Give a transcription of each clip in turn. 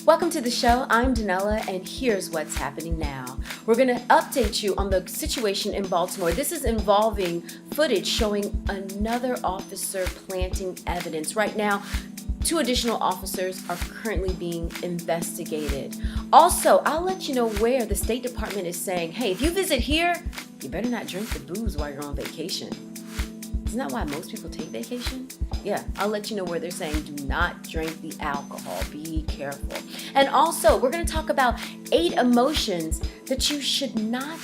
Welcome to the show. I'm Danella, and here's what's happening now. We're going to update you on the situation in Baltimore. This is involving footage showing another officer planting evidence. Right now, 2 additional officers are currently being investigated. Also, I'll let you know where the State Department is saying, hey, if you visit here, you better not drink the booze while you're on vacation. Isn't that why most people take vacation? Yeah, I'll let you know where they're saying do not drink the alcohol. Be careful. And also, we're going to talk about 8 emotions that you should not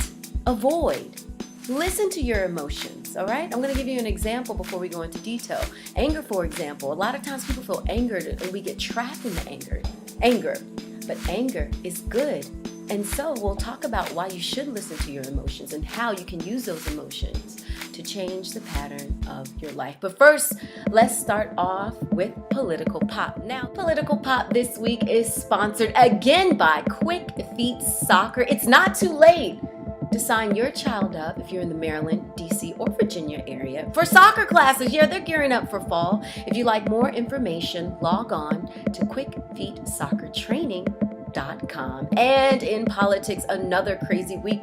avoid. Listen to your emotions, all right? I'm going to give you an example before we go into detail. Anger, for example. A lot of times people feel angered and we get trapped in the anger. But anger is good. And so we'll talk about why you should listen to your emotions and how you can use those emotions to change the pattern of your life. But first, let's start off with Political Pop. Now, Political Pop this week is sponsored again by Quick Feet Soccer. It's not too late to sign your child up if you're in the Maryland, DC, or Virginia area for soccer classes. Yeah, they're gearing up for fall. If you'd like more information, log on to quickfeetsoccertraining.com. And in politics, another crazy week.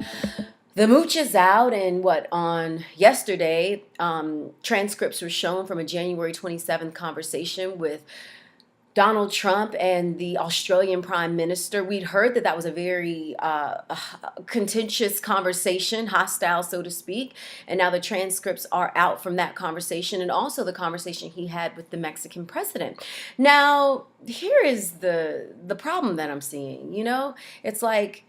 The mooch is out, and on yesterday, transcripts were shown from a January 27th conversation with Donald Trump and the Australian Prime Minister. We'd heard that was a very contentious conversation, hostile, so to speak. And now the transcripts are out from that conversation and also the conversation he had with the Mexican president. Now, here is the problem that I'm seeing. It's like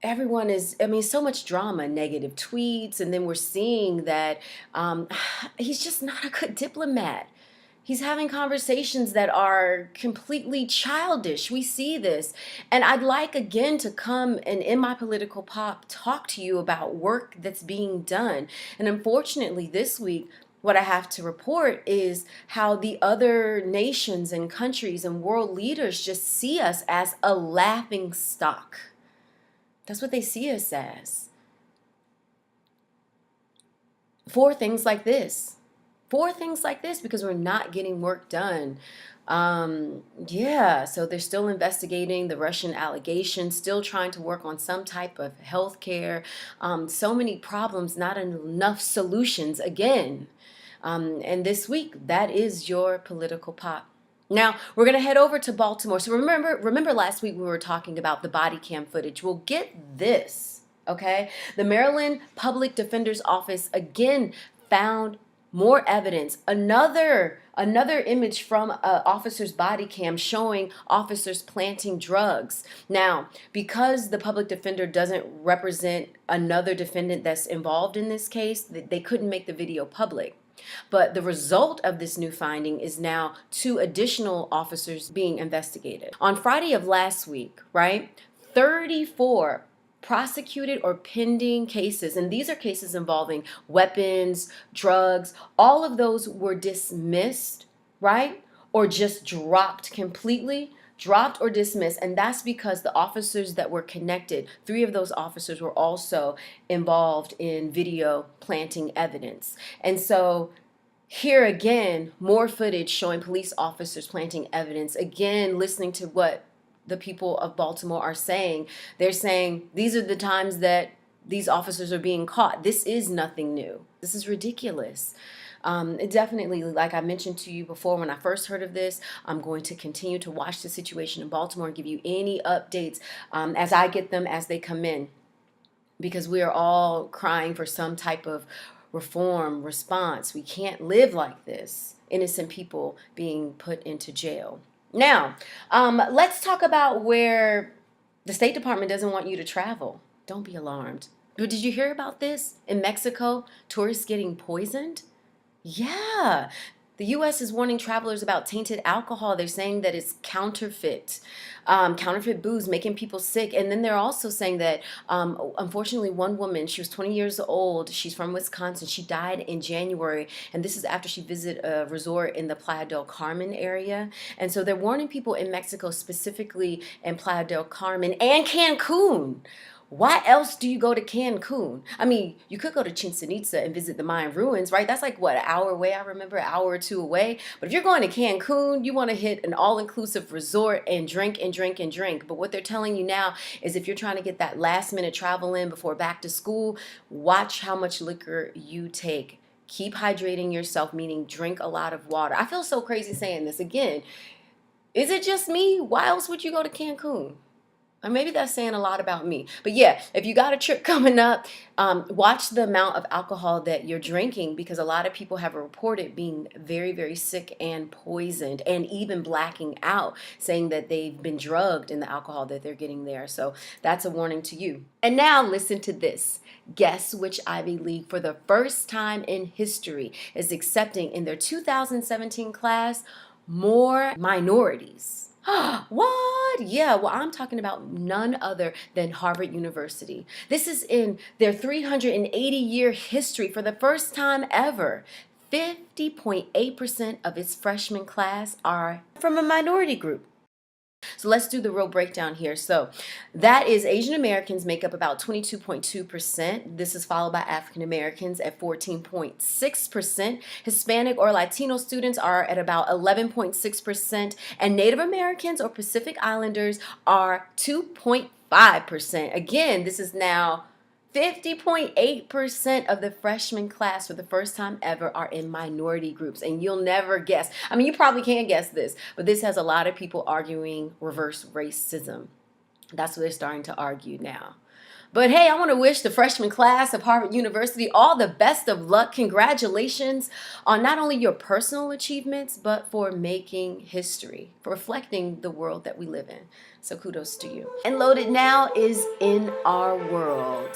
everyone is, so much drama, negative tweets, and then we're seeing that he's just not a good diplomat. He's having conversations that are completely childish. We see this. And I'd like, again, to come and in my Political Pop talk to you about work that's being done. And unfortunately, this week, what I have to report is how the other nations and countries and world leaders just see us as a laughing stock. That's what they see us as. For things like this, because we're not getting work done. So they're still investigating the Russian allegations, still trying to work on some type of health care. So many problems, not enough solutions again. And this week, that is your Political Pop. Now, we're going to head over to Baltimore. So remember last week we were talking about the body cam footage. Well, get this, okay? The Maryland Public Defender's Office again found more evidence. Another image from an officer's body cam showing officers planting drugs. Now, because the public defender doesn't represent another defendant that's involved in this case, they couldn't make the video public. But the result of this new finding is now 2 additional officers being investigated. On Friday of last week, right, 34 prosecuted or pending cases, and these are cases involving weapons, drugs, all of those were dismissed, right, or just dropped completely. Dropped or dismissed, and that's because the officers that were connected, 3 of those officers were also involved in video planting evidence. And so here again, more footage showing police officers planting evidence. Again, listening to what the people of Baltimore are saying. They're saying these are the times that these officers are being caught. This is nothing new. This is ridiculous. It definitely, like I mentioned to you before when I first heard of this, I'm going to continue to watch the situation in Baltimore and give you any updates as I get them as they come in, because we are all crying for some type of reform response. We can't live like this. Innocent people being put into jail. Now, let's talk about where the State Department doesn't want you to travel. Don't be alarmed. But did you hear about this? In Mexico, tourists getting poisoned? Yeah, the U.S. is warning travelers about tainted alcohol. They're saying that it's counterfeit booze, making people sick. And then they're also saying that, unfortunately, one woman, she was 20 years old. She's from Wisconsin. She died in January. And this is after she visited a resort in the Playa del Carmen area. And so they're warning people in Mexico, specifically in Playa del Carmen and Cancun, Why else do you go to Cancun? I mean, you could go to Chichen Itza and visit the Mayan ruins, right? That's like what, an hour away? I remember an hour or two away. But if you're going to Cancun, you want to hit an all-inclusive resort and drink and drink and drink. But what they're telling you now is if you're trying to get that last minute travel in before back to school, watch how much liquor you take. Keep hydrating yourself, meaning drink a lot of water. I feel so crazy saying this again. Is it just me? Why else would you go to Cancun? Or maybe that's saying a lot about me. But yeah, if you got a trip coming up, watch the amount of alcohol that you're drinking, because a lot of people have reported being very, very sick and poisoned and even blacking out, saying that they've been drugged in the alcohol that they're getting there. So that's a warning to you. And now listen to this. Guess which Ivy League for the first time in history is accepting in their 2017 class more minorities. What? Yeah, well, I'm talking about none other than Harvard University. This is in their 380-year history for the first time ever. 50.8% of its freshman class are from a minority group. So let's do the real breakdown here. So that is Asian Americans make up about 22.2%. This is followed by African Americans at 14.6%. Hispanic or Latino students are at about 11.6%. And Native Americans or Pacific Islanders are 2.5%. Again, this is now 50.8% of the freshman class for the first time ever are in minority groups. And you'll never guess. I mean, you probably can't guess this, but this has a lot of people arguing reverse racism. That's what they're starting to argue now. But hey, I want to wish the freshman class of Harvard University all the best of luck. Congratulations on not only your personal achievements, but for making history, for reflecting the world that we live in. So kudos to you. And Loaded Now is in our world,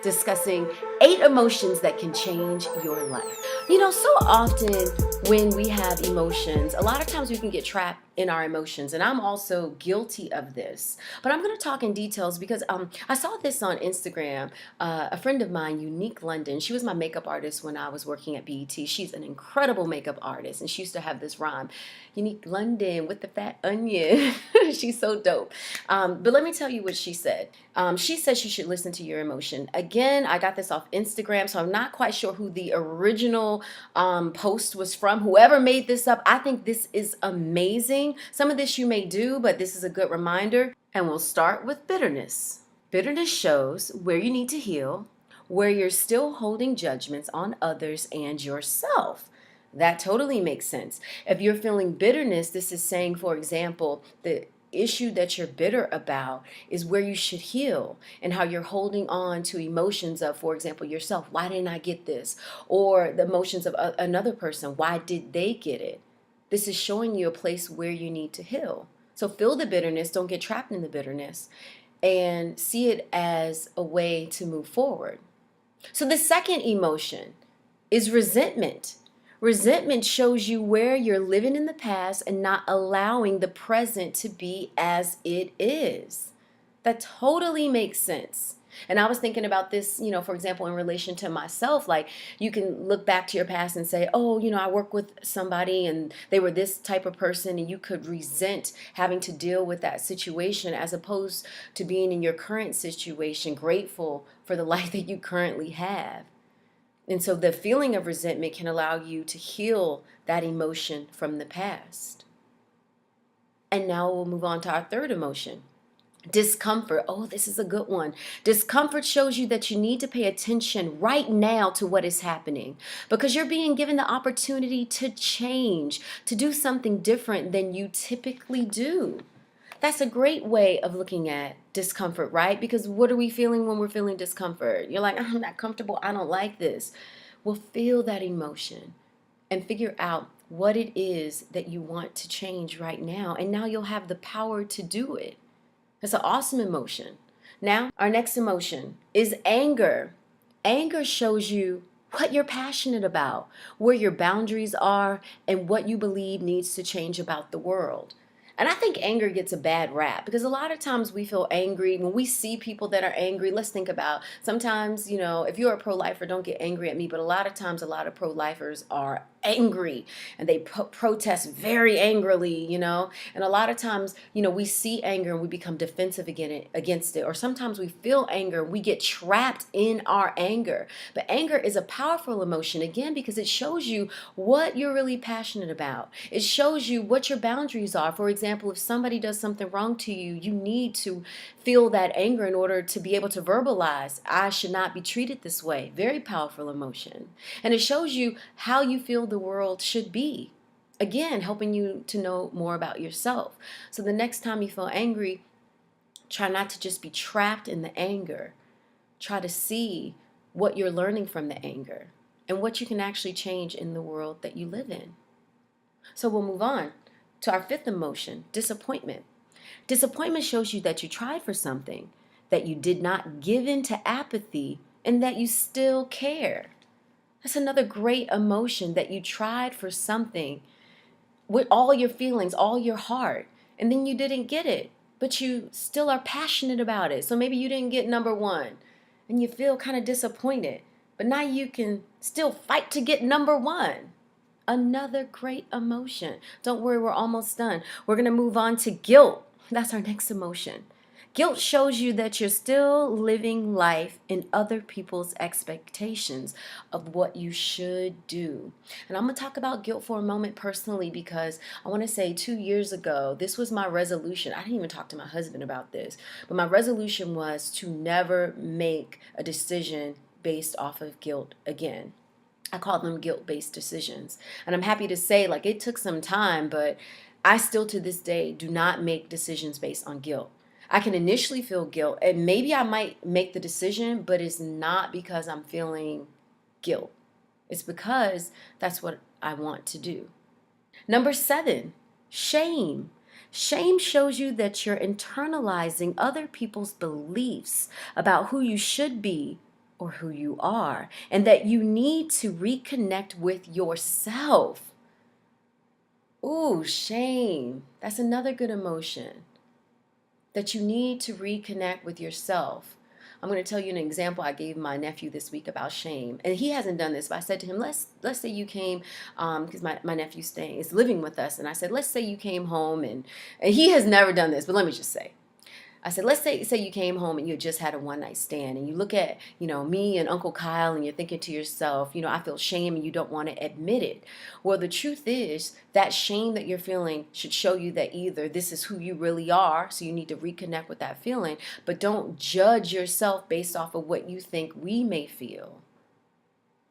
discussing 8 emotions that can change your life. You know, so often when we have emotions, a lot of times we can get trapped in our emotions, and I'm also guilty of this. But I'm going to talk in details because I saw this on Instagram. A friend of mine, Unique London, she was my makeup artist when I was working at BET. She's an incredible makeup artist, and she used to have this rhyme, Unique London with the fat onion. She's so dope. But let me tell you what she said. She says you should listen to your emotion. Again, I got this off Instagram, so I'm not quite sure who the original post was from. Whoever made this up, I think this is amazing. Some of this you may do, but this is a good reminder. And we'll start with bitterness. Bitterness shows where you need to heal, where you're still holding judgments on others and yourself. That totally makes sense. If you're feeling bitterness, this is saying, for example, the issue that you're bitter about is where you should heal, and how you're holding on to emotions of, for example, yourself. Why didn't I get this? Or the emotions of another person. Why did they get it? This is showing you a place where you need to heal. So feel the bitterness. Don't get trapped in the bitterness, and see it as a way to move forward. So the second emotion is resentment. Resentment shows you where you're living in the past and not allowing the present to be as it is. That totally makes sense. And I was thinking about this, you know, for example, in relation to myself. Like, you can look back to your past and say, oh, you know, I work with somebody and they were this type of person, and you could resent having to deal with that situation, as opposed to being in your current situation, grateful for the life that you currently have. And so the feeling of resentment can allow you to heal that emotion from the past. And now we'll move on to our third emotion. Discomfort. Oh, this is a good one. Discomfort shows you that you need to pay attention right now to what is happening, because you're being given the opportunity to change, to do something different than you typically do. That's a great way of looking at discomfort, right? Because what are we feeling when we're feeling discomfort? You're like, I'm not comfortable. I don't like this. Well, feel that emotion and figure out what it is that you want to change right now. And now you'll have the power to do it. It's an awesome emotion. Now, our next emotion is anger. Anger shows you what you're passionate about, where your boundaries are, and what you believe needs to change about the world. And I think anger gets a bad rap, because a lot of times we feel angry when we see people that are angry. Let's think about, sometimes, you know, if you're a pro-lifer, don't get angry at me, but a lot of times a lot of pro-lifers are angry and they protest very angrily, and a lot of times, we see anger and we become defensive against it, or sometimes we feel anger and we get trapped in our anger. But anger is a powerful emotion, again, because it shows you what you're really passionate about. It shows you what your boundaries are. For example, if somebody does something wrong to you, you need to feel that anger in order to be able to verbalize, I should not be treated this way. Very powerful emotion. And it shows you how you feel the world should be. Again, helping you to know more about yourself. So the next time you feel angry, try not to just be trapped in the anger. Try to see what you're learning from the anger and what you can actually change in the world that you live in. So we'll move on to our fifth emotion, disappointment. Disappointment shows you that you tried for something, that you did not give in to apathy, and that you still care. That's another great emotion, that you tried for something with all your feelings, all your heart, and then you didn't get it, but you still are passionate about it. So maybe you didn't get number one and you feel kind of disappointed, but now you can still fight to get number one. Another great emotion. Don't worry, we're almost done. We're going to move on to guilt. That's our next emotion. Guilt shows you that you're still living life in other people's expectations of what you should do. And I'm going to talk about guilt for a moment personally, because I want to say 2 years ago, this was my resolution. I didn't even talk to my husband about this, but my resolution was to never make a decision based off of guilt again. I call them guilt-based decisions. And I'm happy to say, it took some time, but I still to this day do not make decisions based on guilt. I can initially feel guilt, and maybe I might make the decision, but it's not because I'm feeling guilt. It's because that's what I want to do. Number 7, shame. Shame shows you that you're internalizing other people's beliefs about who you should be or who you are, and that you need to reconnect with yourself. Ooh, shame. That's another good emotion, that you need to reconnect with yourself. I'm going to tell you an example I gave my nephew this week about shame. And he hasn't done this, but I said to him, let's say you came, because my nephew is living with us. And I said, let's say you came home, and he has never done this, but let me just say, I said, let's say you came home and you just had a one-night stand, and you look at, me and Uncle Kyle, and you're thinking to yourself, I feel shame, and you don't want to admit it. Well, the truth is that shame that you're feeling should show you that either this is who you really are, so you need to reconnect with that feeling, but don't judge yourself based off of what you think we may feel.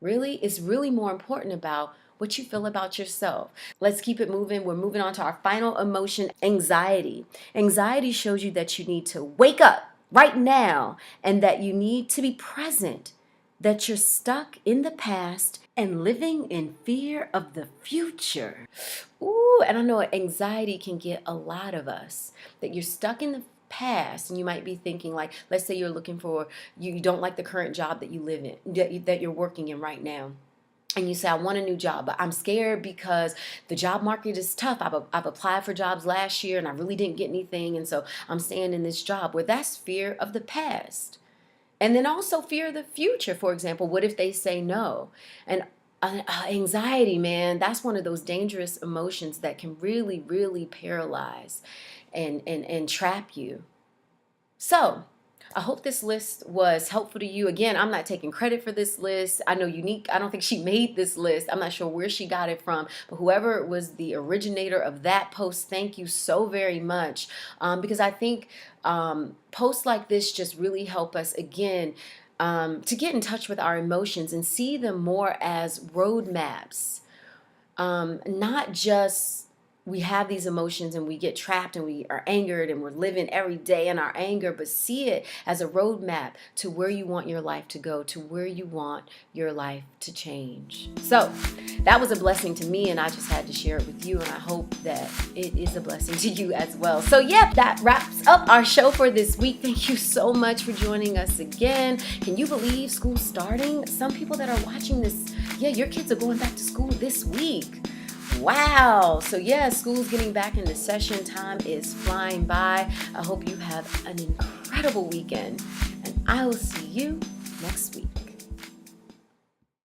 Really, it's really more important about what you feel about yourself. Let's keep it moving. We're moving on to our final emotion, anxiety. Anxiety shows you that you need to wake up right now, and that you need to be present, that you're stuck in the past and living in fear of the future. Ooh, and I know anxiety can get a lot of us, that you're stuck in the past, and you might be thinking, let's say you're looking for, you don't like the current job that you live in, that you're working in right now. And you say, I want a new job, but I'm scared because the job market is tough. I've applied for jobs last year and I really didn't get anything. And so I'm staying in this job. Well, that's fear of the past. And then also fear of the future. For example, what if they say no? And anxiety, man, that's one of those dangerous emotions that can really, really paralyze and trap you. So I hope this list was helpful to you. Again, I'm not taking credit for this list. I know Unique, I don't think she made this list. I'm not sure where she got it from, but whoever was the originator of that post, thank you so very much. Because I think posts like this just really help us, again, to get in touch with our emotions and see them more as roadmaps, not just we have these emotions and we get trapped and we are angered and we're living every day in our anger, but see it as a roadmap to where you want your life to go, to where you want your life to change. So that was a blessing to me, and I just had to share it with you, and I hope that it is a blessing to you as well. So yeah, that wraps up our show for this week. Thank you so much for joining us again. Can you believe school's starting? Some people that are watching this, yeah, your kids are going back to school this week. Wow. So yeah, school's getting back into session. Time is flying by. I hope you have an incredible weekend, and I will see you next week.